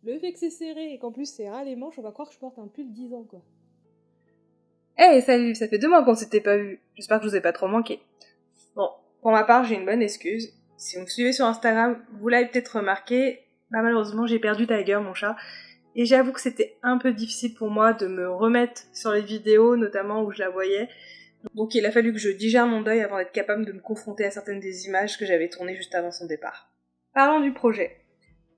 Le fait que c'est serré et qu'en plus c'est ras les manches, on va croire que je porte un pull 10 ans, quoi. Hey, salut, ça fait 2 mois qu'on s'était pas vu. J'espère que je vous ai pas trop manqué. Bon, pour ma part, j'ai une bonne excuse. Si vous me suivez sur Instagram, vous l'avez peut-être remarqué, malheureusement, j'ai perdu Tiger, mon chat. Et j'avoue que c'était un peu difficile pour moi de me remettre sur les vidéos, notamment où je la voyais. Donc il a fallu que je digère mon deuil avant d'être capable de me confronter à certaines des images que j'avais tournées juste avant son départ. Parlons du projet.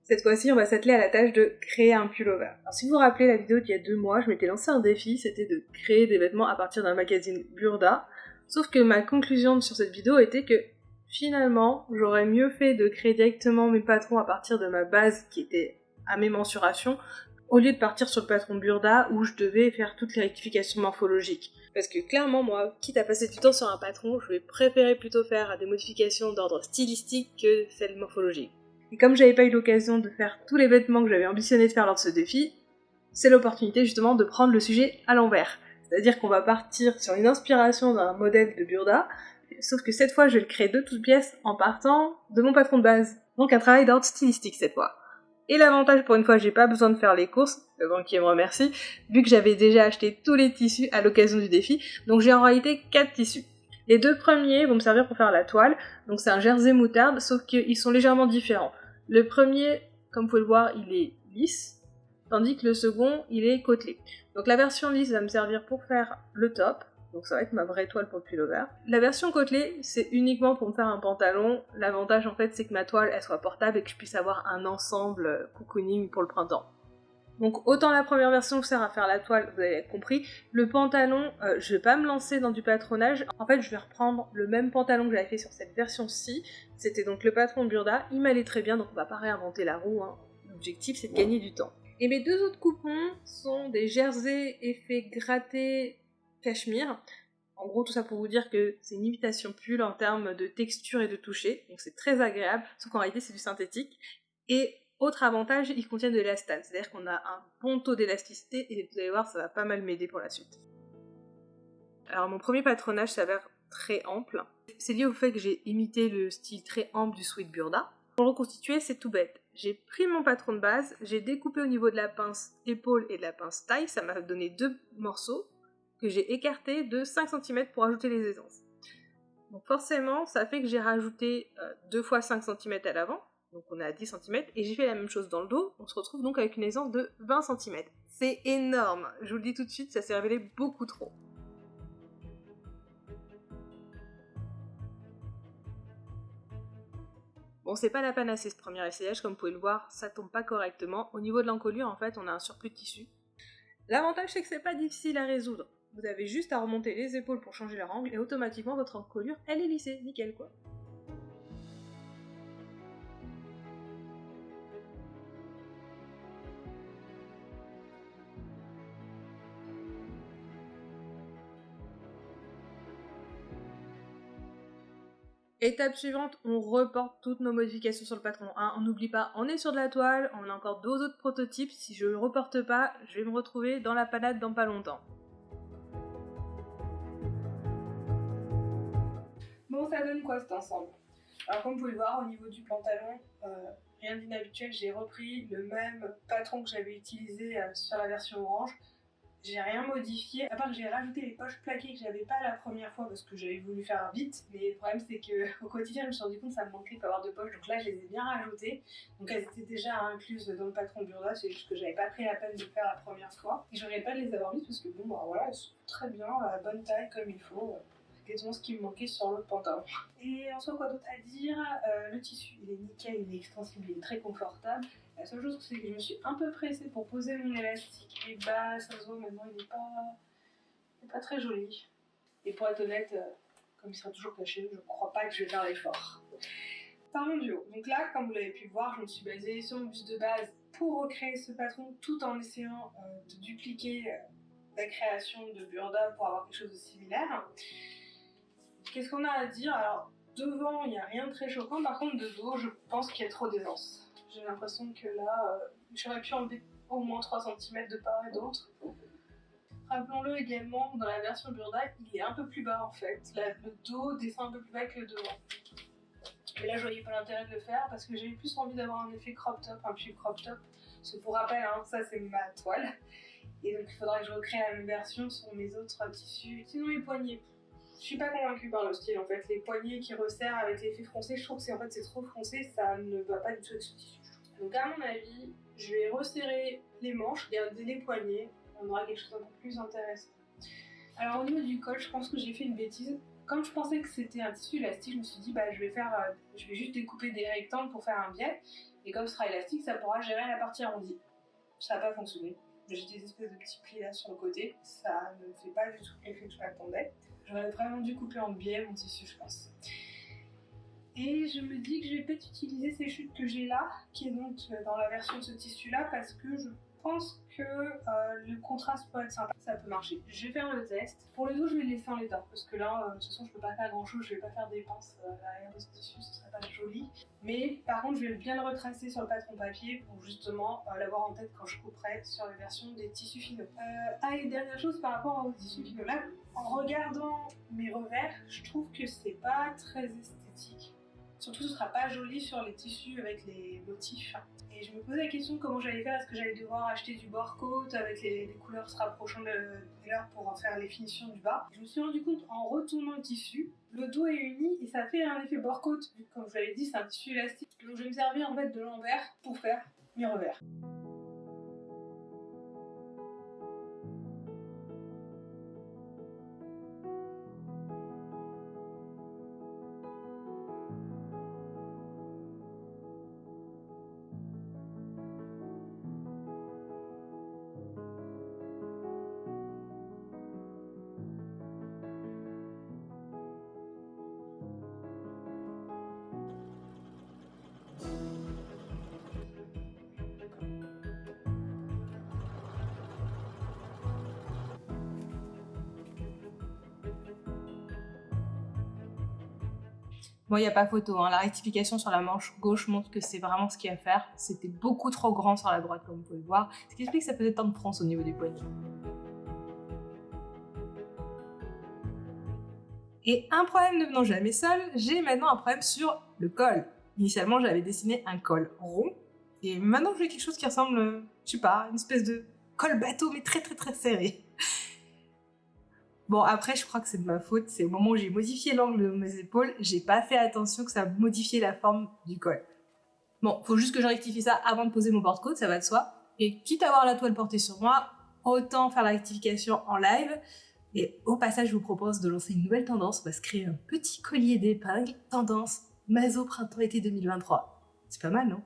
Cette fois-ci, on va s'atteler à la tâche de créer un pullover. Alors si vous vous rappelez la vidéo d'il y a 2 mois, je m'étais lancé un défi, c'était de créer des vêtements à partir d'un magazine Burda. Sauf que ma conclusion sur cette vidéo était que finalement, j'aurais mieux fait de créer directement mes patrons à partir de ma base qui était à mes mensurations, au lieu de partir sur le patron Burda où je devais faire toutes les rectifications morphologiques. Parce que clairement, moi, quitte à passer du temps sur un patron, je vais préférer plutôt faire des modifications d'ordre stylistique que celles morphologiques. Et comme j'avais pas eu l'occasion de faire tous les vêtements que j'avais ambitionné de faire lors de ce défi, c'est l'opportunité justement de prendre le sujet à l'envers. C'est-à-dire qu'on va partir sur une inspiration d'un modèle de Burda, sauf que cette fois je vais le créer de toutes pièces en partant de mon patron de base. Donc un travail d'ordre stylistique cette fois. Et l'avantage, pour une fois, j'ai pas besoin de faire les courses, le banquier me remercie, vu que j'avais déjà acheté tous les tissus à l'occasion du défi, donc j'ai en réalité 4 tissus. Les 2 premiers vont me servir pour faire la toile, donc c'est un jersey moutarde, sauf qu'ils sont légèrement différents. Le premier, comme vous pouvez le voir, il est lisse, tandis que le second, il est côtelé. Donc la version lisse va me servir pour faire le top, donc ça va être ma vraie toile pour le pullover. La version côtelée, c'est uniquement pour me faire un pantalon. L'avantage en fait, c'est que ma toile, elle soit portable et que je puisse avoir un ensemble cocooning pour le printemps. Donc autant la première version sert à faire la toile, vous avez compris. Le pantalon, je vais pas me lancer dans du patronage. En fait, je vais reprendre le même pantalon que j'avais fait sur cette version-ci. C'était donc le patron de Burda. Il m'allait très bien, donc on va pas réinventer la roue. L'objectif, c'est de gagner du temps. Et mes 2 autres coupons sont des jerseys effets gratté cachemire. En gros, tout ça pour vous dire que c'est une imitation pull en termes de texture et de toucher. Donc c'est très agréable, sauf qu'en réalité, c'est du synthétique. Et autre avantage, ils contiennent de l'élastane, c'est-à-dire qu'on a un bon taux d'élasticité et vous allez voir, ça va pas mal m'aider pour la suite. Alors mon premier patronage s'avère très ample. C'est lié au fait que j'ai imité le style très ample du Sweet Burda. Pour le reconstituer, c'est tout bête. J'ai pris mon patron de base, j'ai découpé au niveau de la pince épaule et de la pince taille, ça m'a donné 2 morceaux que j'ai écartés de 5 cm pour ajouter les aisances. Donc forcément, ça fait que j'ai rajouté 2 fois 5 cm à l'avant, donc on est à 10 cm, et j'ai fait la même chose dans le dos, on se retrouve donc avec une aisance de 20 cm. C'est énorme, je vous le dis tout de suite, ça s'est révélé beaucoup trop. Bon, c'est pas la panacée ce premier essayage, comme vous pouvez le voir, ça tombe pas correctement. Au niveau de l'encolure, en fait, on a un surplus de tissu. L'avantage, c'est que c'est pas difficile à résoudre. Vous avez juste à remonter les épaules pour changer leur angle, et automatiquement, votre encolure, elle est lissée, nickel quoi. Étape suivante, on reporte toutes nos modifications sur le patron. On n'oublie pas, on est sur de la toile, on a encore 2 autres prototypes. Si je ne le reporte pas, je vais me retrouver dans la panade dans pas longtemps. Bon, ça donne quoi cet ensemble? Alors comme vous pouvez le voir, au niveau du pantalon, rien d'inhabituel, j'ai repris le même patron que j'avais utilisé sur la version orange. J'ai rien modifié, à part que j'ai rajouté les poches plaquées que j'avais pas la première fois parce que j'avais voulu faire vite, mais le problème c'est qu'au quotidien je me suis rendu compte que ça me manquait d'avoir de poches, donc là je les ai bien rajoutées, donc elles étaient déjà incluses dans le patron Burda, c'est juste que j'avais pas pris la peine de le faire la première fois, et je regrette pas de les avoir mises parce que bon bah voilà, elles sont très bien, à la bonne taille comme il faut. Exactement ce qui me manquait sur l'autre pantalon. Et en soi, quoi d'autre à dire, le tissu il est nickel, il est extensible, il est très confortable. La seule chose c'est que je me suis un peu pressée pour poser mon élastique et bah ça se voit maintenant, il n'est pas très joli. Et pour être honnête, comme il sera toujours caché, je ne crois pas que je vais faire l'effort. Parlons du haut. Donc là, comme vous l'avez pu voir, je me suis basée sur mon buste de base pour recréer ce patron tout en essayant de dupliquer la création de Burda pour avoir quelque chose de similaire. Qu'est-ce qu'on a à dire? Alors, devant, il n'y a rien de très choquant. Par contre, de dos, je pense qu'il y a trop d'aisance. J'ai l'impression que là, j'aurais pu enlever au moins 3 cm de part et d'autre. Rappelons-le également, dans la version Burda, il est un peu plus bas en fait. Là, le dos descend un peu plus bas que le devant. Mais là, je voyais pas l'intérêt de le faire parce que j'avais plus envie d'avoir un effet crop top, un pull crop top, Parce que pour rappel, hein, ça c'est ma toile. Et donc il faudrait que je recrée la même version sur mes autres tissus. Sinon les poignets. Je suis pas convaincue par le style en fait. Les poignets qui resserrent avec l'effet froncé, je trouve que c'est trop froncé, ça ne va pas du tout avec ce tissu. Donc à mon avis, je vais resserrer les manches, garder les poignets, on aura quelque chose d'un peu plus intéressant. Alors au niveau du col, je pense que j'ai fait une bêtise. Comme je pensais que c'était un tissu élastique, je me suis dit bah je vais juste découper des rectangles pour faire un biais. Et comme ce sera élastique, ça pourra gérer la partie arrondie. Ça n'a pas fonctionné. J'ai des espèces de petits plis là sur le côté. Ça ne fait pas du tout l'effet que je m'attendais. J'aurais vraiment dû couper en biais mon tissu, je pense. Et je me dis que je vais peut-être utiliser ces chutes que j'ai là, qui est donc dans la version de ce tissu là, parce que je pense que le contraste peut être sympa, ça peut marcher. Je vais faire le test. Pour le dos, je vais le laisser en l'état, parce que là, de toute façon, je peux pas faire grand chose, je vais pas faire des pinces à l'arrière de ce tissu, ce serait pas joli. Mais par contre, je vais bien le retracer sur le patron papier pour justement l'avoir en tête quand je couperai sur les versions des tissus finaux. Et dernière chose par rapport aux tissus finaux là, en regardant mes revers, je trouve que c'est pas très esthétique. Surtout, ce sera pas joli sur les tissus avec les motifs. Et je me posais la question de comment j'allais faire. Est-ce que j'allais devoir acheter du bord coat avec les couleurs se rapprochant de leur pour en faire les finitions du bas. Je me suis rendu compte en retournant le tissu, le dos est uni et ça fait un effet bord coat. Comme je vous l'avais dit, c'est un tissu élastique. Donc je vais me servir en fait de l'envers pour faire mes revers. Bon, il n'y a pas photo, hein. La rectification sur la manche gauche montre que c'est vraiment ce qu'il y a à faire. C'était beaucoup trop grand sur la droite, comme vous pouvez le voir, ce qui explique que ça faisait tant de France au niveau des poignets. Et un problème ne venant jamais seul, j'ai maintenant un problème sur le col. Initialement, j'avais dessiné un col rond, et maintenant je veux quelque chose qui ressemble, je sais pas, une espèce de col bateau, mais très très très serré. Bon, après, je crois que c'est de ma faute. C'est au moment où j'ai modifié l'angle de mes épaules, j'ai pas fait attention que ça modifiait la forme du col. Bon, faut juste que je rectifie ça avant de poser mon porte-côte, ça va de soi. Et quitte à avoir la toile portée sur moi, autant faire la rectification en live. Et au passage, je vous propose de lancer une nouvelle tendance. On va se créer un petit collier d'épingles, tendance Maso printemps-été 2023. C'est pas mal, non?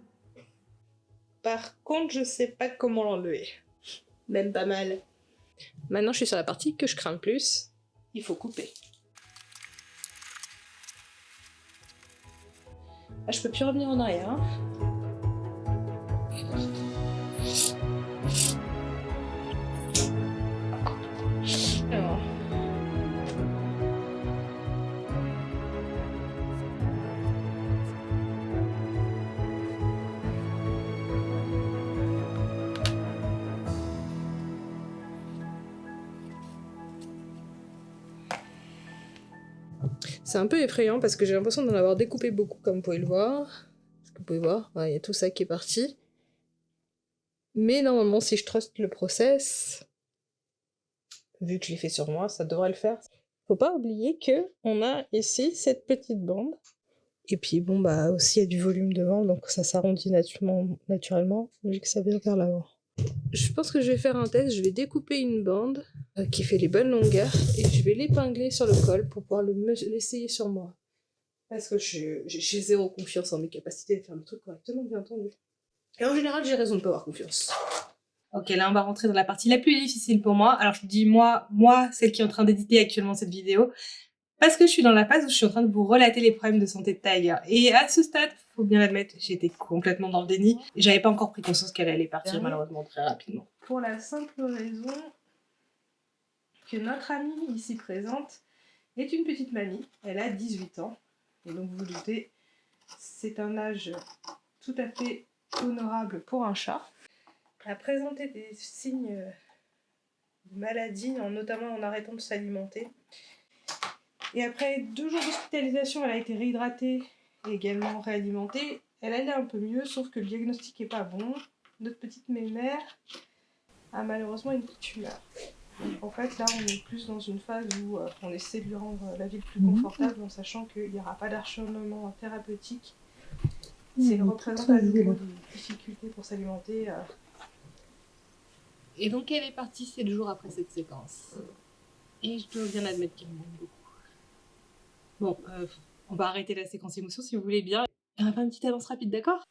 Par contre, je sais pas comment l'enlever. Même pas mal. Maintenant, je suis sur la partie que je crains le plus. Il faut couper. Là, je peux plus revenir en arrière. Hein. Alors. C'est un peu effrayant parce que j'ai l'impression d'en avoir découpé beaucoup, comme vous pouvez le voir. Est-ce que vous pouvez voir? Il y a tout ça qui est parti. Mais normalement, si je truste le process, vu que je l'ai fait sur moi, ça devrait le faire. Faut pas oublier que on a ici cette petite bande. Et puis bon, bah aussi il y a du volume devant, donc ça s'arrondit naturellement, vu que ça vient vers l'avant. Je pense que je vais faire un test, je vais découper une bande qui fait les bonnes longueurs et je vais l'épingler sur le col pour pouvoir l'essayer sur moi. Parce que j'ai zéro confiance en mes capacités à faire le truc correctement, bien entendu. Et en général, j'ai raison de pas avoir confiance. Ok, là on va rentrer dans la partie la plus difficile pour moi. Alors je dis moi, celle qui est en train d'éditer actuellement cette vidéo, parce que je suis dans la phase où je suis en train de vous relater les problèmes de santé de Taïga. Et à ce stade, faut bien l'admettre, j'étais complètement dans le déni. J'avais pas encore pris conscience qu'elle allait partir malheureusement très rapidement. Pour la simple raison que notre amie ici présente est une petite mamie. Elle a 18 ans. Et donc vous vous doutez, c'est un âge tout à fait honorable pour un chat. Elle a présenté des signes de maladie, notamment en arrêtant de s'alimenter. Et après 2 jours d'hospitalisation, elle a été réhydratée et également réalimentée. Elle allait un peu mieux, sauf que le diagnostic est pas bon. notre petite mémère a malheureusement une petite tumeur. En fait, là, on est plus dans une phase où on essaie de lui rendre la vie le plus confortable en sachant qu'il n'y aura pas d'acharnement thérapeutique. C'est représente à nouveau des difficultés pour s'alimenter. Et donc elle est partie 7 jours après cette séquence. Et je dois bien admettre qu'il me manque beaucoup. Bon, on va arrêter la séquence émotion si vous voulez bien. On va faire une petite annonce rapide, d'accord?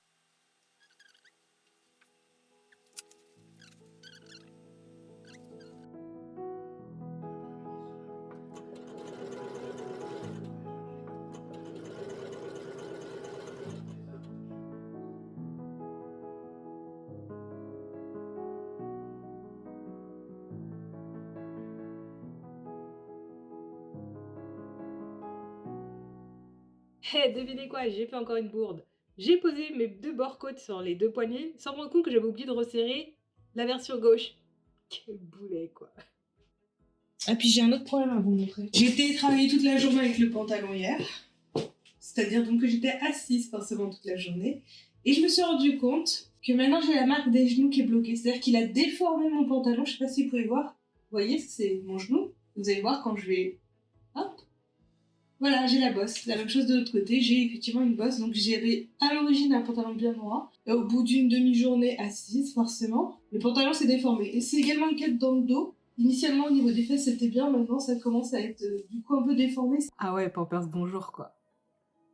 Hé, devinez quoi, j'ai fait encore une bourde. J'ai posé mes 2 bords-côtes sur les 2 poignets sans me rendre compte que j'avais oublié de resserrer la version gauche. Quel boulet, quoi. Ah, puis j'ai un autre problème à vous montrer. J'ai été travailler toute la journée avec le pantalon hier. C'est-à-dire donc que j'étais assise forcément toute la journée. Et je me suis rendu compte que maintenant j'ai la marque des genoux qui est bloquée. C'est-à-dire qu'il a déformé mon pantalon. Je sais pas si vous pouvez voir. Vous voyez, c'est mon genou. Vous allez voir quand je vais... Hop. Voilà, j'ai la bosse. La même chose de l'autre côté. J'ai effectivement une bosse. Donc j'avais à l'origine un pantalon bien droit. Et au bout d'une demi-journée assise, forcément, le pantalon s'est déformé. Et c'est également le cas dans le dos. Initialement, au niveau des fesses, c'était bien. Maintenant, ça commence à être du coup un peu déformé. Ah ouais, Pampers, bonjour, quoi.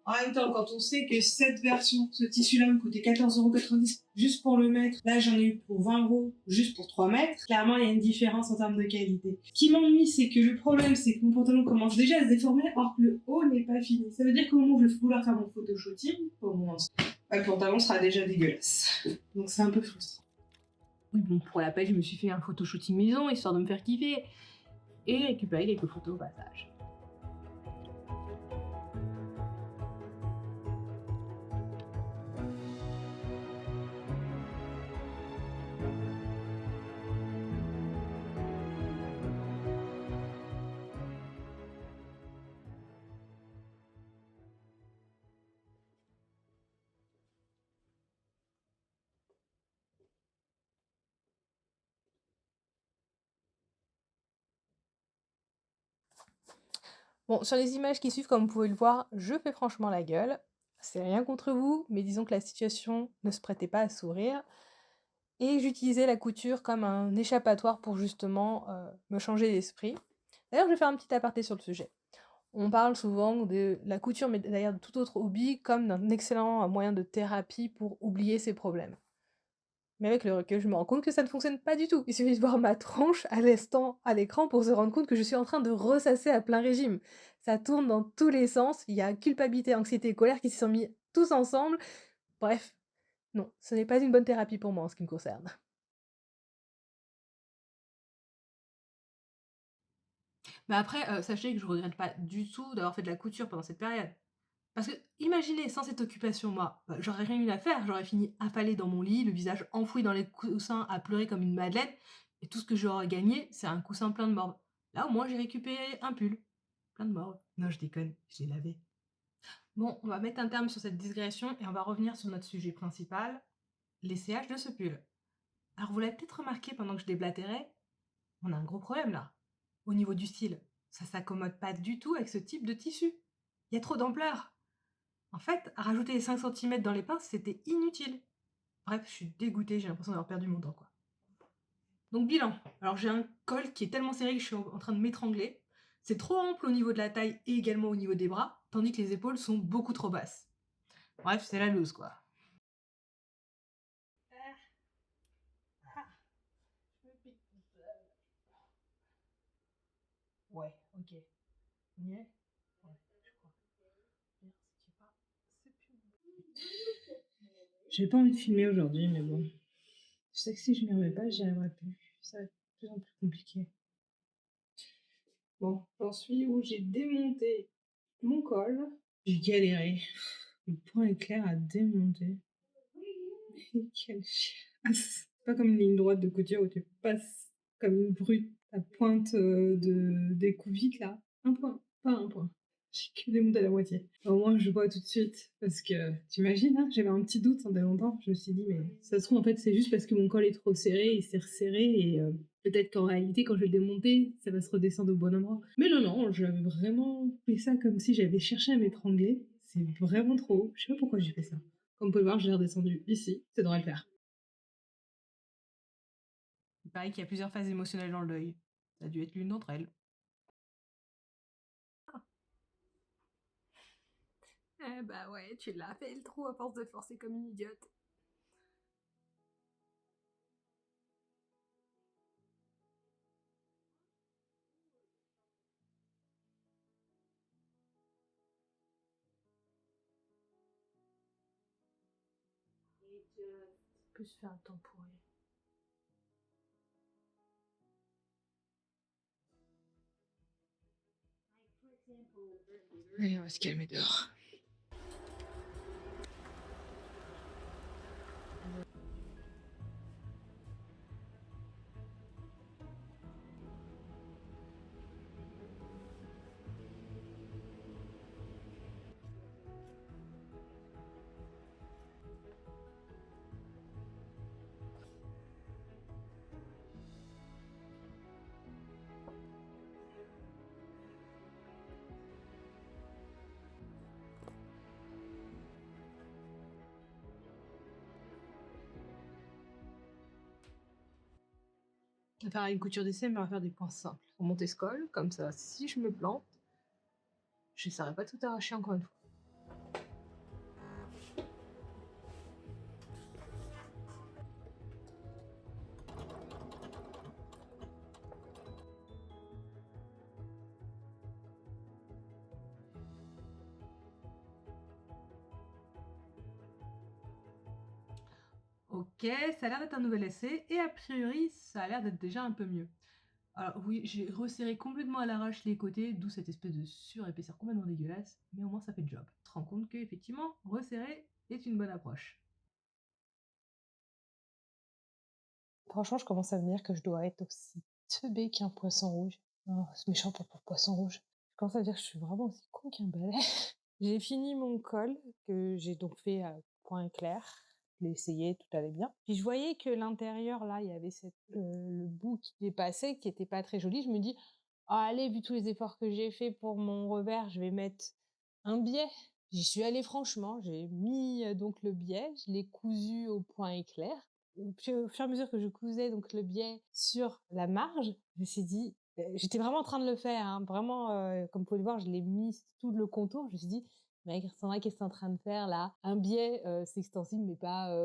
En même temps, quand on sait que cette version, ce tissu-là me coûtait 14,90 € juste pour le mettre, là j'en ai eu pour 20 € juste pour 3 mètres, clairement il y a une différence en termes de qualité. Ce qui m'ennuie, c'est que le problème, c'est que mon pantalon commence déjà à se déformer, alors que le haut n'est pas fini. Ça veut dire qu'au moment où je vais vouloir faire mon photoshooting, le pantalon sera déjà dégueulasse. Donc c'est un peu frustrant. Oui, bon, pour la peine, je me suis fait un photoshooting maison, histoire de me faire kiffer, et récupérer quelques photos au passage. Bon, sur les images qui suivent, comme vous pouvez le voir, je fais franchement la gueule. C'est rien contre vous, mais disons que la situation ne se prêtait pas à sourire. Et j'utilisais la couture comme un échappatoire pour justement me changer d'esprit. D'ailleurs, je vais faire un petit aparté sur le sujet. On parle souvent de la couture, mais d'ailleurs de tout autre hobby, comme d'un excellent moyen de thérapie pour oublier ses problèmes. Mais avec le recul, je me rends compte que ça ne fonctionne pas du tout. Il suffit de voir ma tronche à l'instant à l'écran pour se rendre compte que je suis en train de ressasser à plein régime. Ça tourne dans tous les sens, il y a culpabilité, anxiété et colère qui se sont mis tous ensemble. Bref, non, ce n'est pas une bonne thérapie pour moi en ce qui me concerne. Mais après, sachez que je regrette pas du tout d'avoir fait de la couture pendant cette période. Parce que, imaginez, sans cette occupation, moi, j'aurais rien eu à faire, j'aurais fini affalée dans mon lit, le visage enfoui dans les coussins, à pleurer comme une madeleine, et tout ce que j'aurais gagné, c'est un coussin plein de morve. Là, au moins, j'ai récupéré un pull. Plein de morve. Non, je déconne, je l'ai lavé. Bon, on va mettre un terme sur cette digression et on va revenir sur notre sujet principal, l'essayage de ce pull. Alors, vous l'avez peut-être remarqué pendant que je déblatérais, on a un gros problème là. Au niveau du style, ça s'accommode pas du tout avec ce type de tissu. Il y a trop d'ampleur. En fait, rajouter les 5 cm dans les pinces, c'était inutile. Bref, je suis dégoûtée, j'ai l'impression d'avoir perdu mon temps, quoi. Donc bilan. Alors j'ai un col qui est tellement serré que je suis en train de m'étrangler. C'est trop ample au niveau de la taille et également au niveau des bras, tandis que les épaules sont beaucoup trop basses. Bref, c'est la loose, quoi. Ouais, ok. On y est? Ouais, je crois. Merde, si tu pas, c'est plus... J'ai pas envie de filmer aujourd'hui, mais bon. Je sais que si je m'y remets pas, j'y arriverai plus. Ça va être de plus en plus compliqué. Bon, j'en suis où j'ai démonté mon col. J'ai galéré. Le point est clair à démonter. Quelle chiasse. C'est pas comme une ligne droite de couture où tu passes comme une brute. La pointe des coups vite là. Un point, pas un point. J'ai que démonté à la moitié. Au moins, je vois tout de suite. Parce que, t'imagines, hein, j'avais un petit doute pendant longtemps. Je me suis dit, mais ça se trouve, en fait, c'est juste parce que mon col est trop serré, il s'est resserré, et peut-être qu'en réalité, quand je vais le démonter, ça va se redescendre au bon endroit. Mais non, non, j'avais vraiment fait ça comme si j'avais cherché à m'étrangler. C'est vraiment trop haut. Je sais pas pourquoi j'ai fait ça. Comme vous pouvez le voir, je l'ai redescendu ici. Ça devrait le faire. Il paraît qu'il y a plusieurs phases émotionnelles dans le deuil. Ça a dû être l'une d'entre elles. Eh bah ouais, tu l'as fait le trou à force de forcer comme une idiote. Plus faire un temps pour elle. Allez, on va se calmer dehors. On va faire une couture d'essai, mais on va faire des points simples. On monte ce col, comme ça, si je me plante, je n'essaierai pas de tout arracher encore une fois. Ok, ça a l'air d'être un nouvel essai, et a priori, ça a l'air d'être déjà un peu mieux. Alors oui, j'ai resserré complètement à l'arrache les côtés, d'où cette espèce de surépaisseur complètement dégueulasse, mais au moins ça fait le job. Tu te rends compte qu'effectivement, resserrer est une bonne approche. Franchement, je commence à me dire que je dois être aussi teubée qu'un poisson rouge. Oh, c'est méchant pour poisson rouge. Je commence à me dire que je suis vraiment aussi con qu'un balai. J'ai fini mon col, que j'ai donc fait à point clair. Je l'ai essayé, tout allait bien. Puis je voyais que l'intérieur, là, il y avait le bout qui dépassait, qui était pas très joli. Je me dis, ah, allez, vu tous les efforts que j'ai fait pour mon revers, je vais mettre un biais. J'y suis allée franchement, j'ai mis donc le biais, je l'ai cousu au point éclair. Puis au fur et à mesure que je cousais donc le biais sur la marge, je me suis dit, j'étais vraiment en train de le faire, hein, vraiment, comme vous pouvez le voir, je l'ai mis tout le contour. Je me suis dit, mais Sandra, qu'est-ce que tu es en train de faire là? Un biais, c'est extensible, mais pas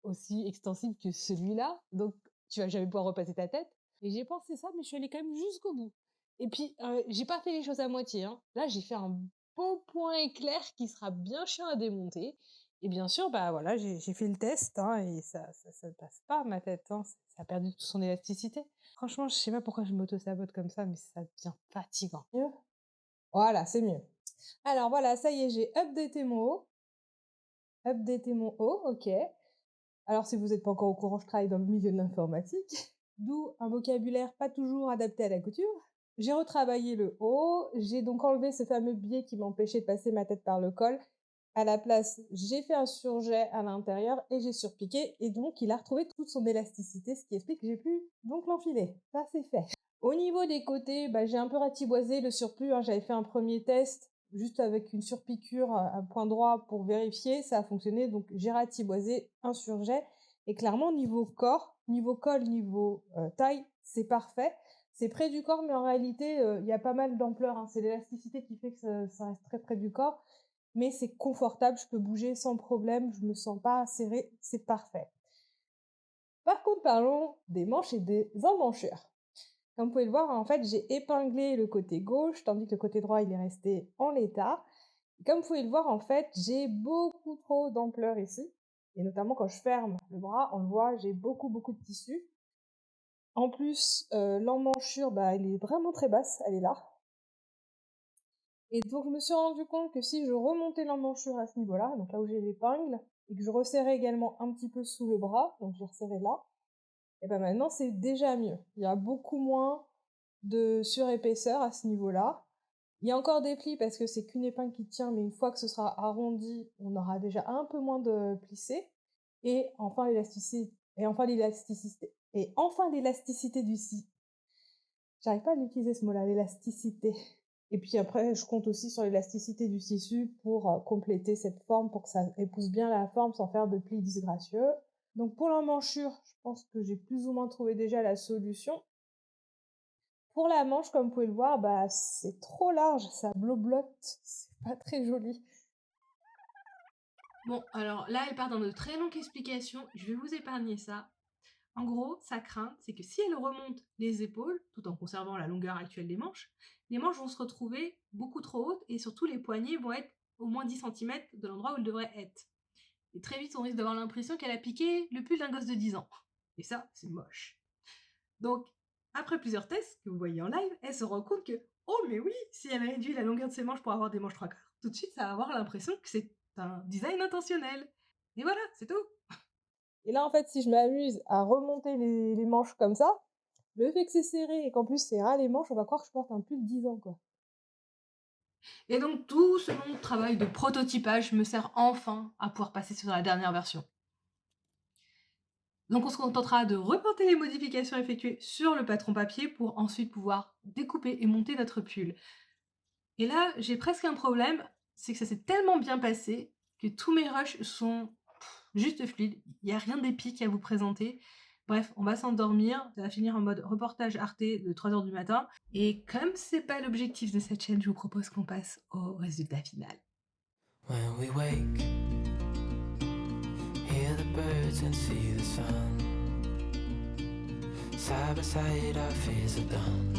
aussi extensible que celui-là. Donc, tu vas jamais pouvoir repasser ta tête. Et j'ai pensé ça, mais je suis allée quand même jusqu'au bout. Et puis, j'ai pas fait les choses à moitié, hein. Là, j'ai fait un beau point éclair qui sera bien chiant à démonter. Et bien sûr, bah voilà, j'ai fait le test, hein, et ça passe pas ma tête, hein. Ça a perdu toute son élasticité. Franchement, je sais pas pourquoi je m'auto-sabote comme ça, mais ça devient fatigant. Mieux? Voilà, c'est mieux. Alors voilà, ça y est, j'ai updaté mon haut. Updaté mon haut, ok. Alors si vous n'êtes pas encore au courant, je travaille dans le milieu de l'informatique, d'où un vocabulaire pas toujours adapté à la couture. J'ai retravaillé le haut, j'ai donc enlevé ce fameux biais qui m'empêchait de passer ma tête par le col. À la place, j'ai fait un surjet à l'intérieur et j'ai surpiqué, et donc il a retrouvé toute son élasticité, ce qui explique que j'ai pu donc l'enfiler. Ça, c'est fait. Au niveau des côtés, bah, j'ai un peu ratiboisé le surplus, hein. J'avais fait un premier test juste avec une surpiqûre à point droit pour vérifier, ça a fonctionné, donc j'ai ratiboisé un surjet. Et clairement, niveau corps, niveau col, niveau taille, c'est parfait. C'est près du corps, mais en réalité, il y a pas mal d'ampleur, hein. C'est l'élasticité qui fait que ça reste très près du corps. Mais c'est confortable, je peux bouger sans problème, je me sens pas serrée, c'est parfait. Par contre, parlons des manches et des emmanchures. Comme vous pouvez le voir, en fait, j'ai épinglé le côté gauche, tandis que le côté droit, il est resté en l'état. Comme vous pouvez le voir, en fait, j'ai beaucoup trop d'ampleur ici. Et notamment quand je ferme le bras, on le voit, j'ai beaucoup de tissu. En plus, l'emmanchure, bah, elle est vraiment très basse, elle est là. Et donc, je me suis rendu compte que si je remontais l'emmanchure à ce niveau-là, donc là où j'ai l'épingle, et que je resserrais également un petit peu sous le bras, donc j'ai resserré là, et ben maintenant c'est déjà mieux. Il y a beaucoup moins de surépaisseur à ce niveau-là. Il y a encore des plis parce que c'est qu'une épingle qui tient, mais une fois que ce sera arrondi, on aura déjà un peu moins de plissé. Et enfin l'élasticité du scie. J'arrive pas à l'utiliser ce mot-là, l'élasticité. Et puis après, je compte aussi sur l'élasticité du tissu pour compléter cette forme, pour que ça épouse bien la forme sans faire de plis disgracieux. Donc pour l'emmanchure, je pense que j'ai plus ou moins trouvé déjà la solution. Pour la manche, comme vous pouvez le voir, bah, c'est trop large, ça bloblote, c'est pas très joli. Bon, alors là, elle part dans de très longues explications. Je vais vous épargner ça. En gros, sa crainte, c'est que si elle remonte les épaules, tout en conservant la longueur actuelle des manches, les manches vont se retrouver beaucoup trop hautes et surtout les poignets vont être au moins 10 cm de l'endroit où elles devraient être. Et très vite, on risque d'avoir l'impression qu'elle a piqué le pull d'un gosse de 10 ans. Et ça, c'est moche. Donc, après plusieurs tests que vous voyez en live, elle se rend compte que, oh mais oui, si elle réduit la longueur de ses manches pour avoir des manches 3/4, tout de suite, ça va avoir l'impression que c'est un design intentionnel. Et voilà, c'est tout. Et là, en fait, si je m'amuse à remonter les manches comme ça, le fait que c'est serré et qu'en plus c'est ras les manches, on va croire que je porte un pull 10 ans, quoi. Et donc, tout ce long de travail de prototypage me sert enfin à pouvoir passer sur la dernière version. Donc on se contentera de reporter les modifications effectuées sur le patron papier pour ensuite pouvoir découper et monter notre pull. Et là, j'ai presque un problème, c'est que ça s'est tellement bien passé que tous mes rushs sont juste fluides. Il n'y a rien d'épique à vous présenter. Bref, on va s'endormir, ça va finir en mode reportage Arte de 3h du matin. Et comme c'est pas l'objectif de cette chaîne, je vous propose qu'on passe au résultat final. When we wake, hear the birds and see the sun. Side by side our fears are done.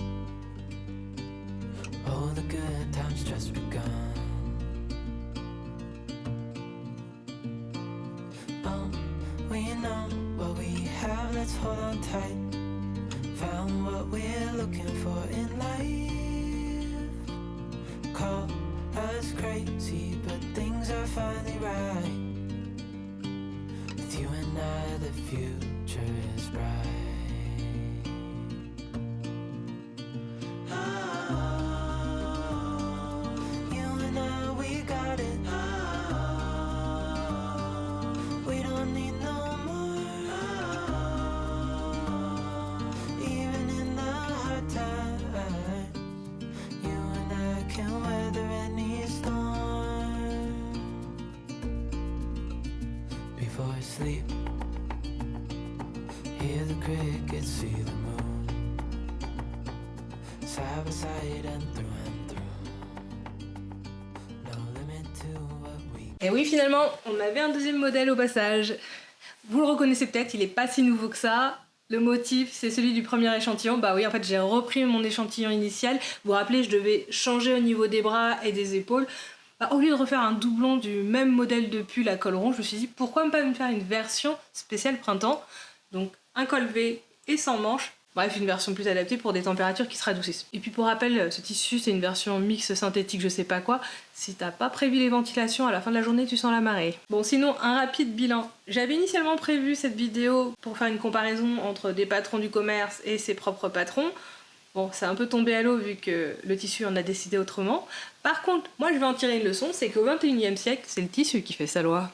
Oh, the good times just begun. Oh, we know what we have, let's hold on tight. Found what we're looking for in life. Call us crazy, but things are finally right. With you and I, the future is bright. Sleep, hear the crickets, see the moon, side by side and through, no limit to what we... Et oui, finalement, on avait un deuxième modèle au passage. Vous le reconnaissez peut-être, il est pas si nouveau que ça. Le motif, c'est celui du premier échantillon. Bah oui, en fait, j'ai repris mon échantillon initial. Vous vous rappelez, je devais changer au niveau des bras et des épaules. Au lieu de refaire un doublon du même modèle de pull à col rond, je me suis dit pourquoi pas me faire une version spéciale printemps. Donc un col V et sans manches. Bref, une version plus adaptée pour des températures qui se radoucissent. Et puis pour rappel, ce tissu c'est une version mix synthétique je sais pas quoi. Si t'as pas prévu les ventilations, à la fin de la journée tu sens la marée. Bon sinon, un rapide bilan. J'avais initialement prévu cette vidéo pour faire une comparaison entre des patrons du commerce et ses propres patrons. Bon, c'est un peu tombé à l'eau vu que le tissu en a décidé autrement. Par contre, moi je vais en tirer une leçon, c'est qu'au XXIe siècle, c'est le tissu qui fait sa loi.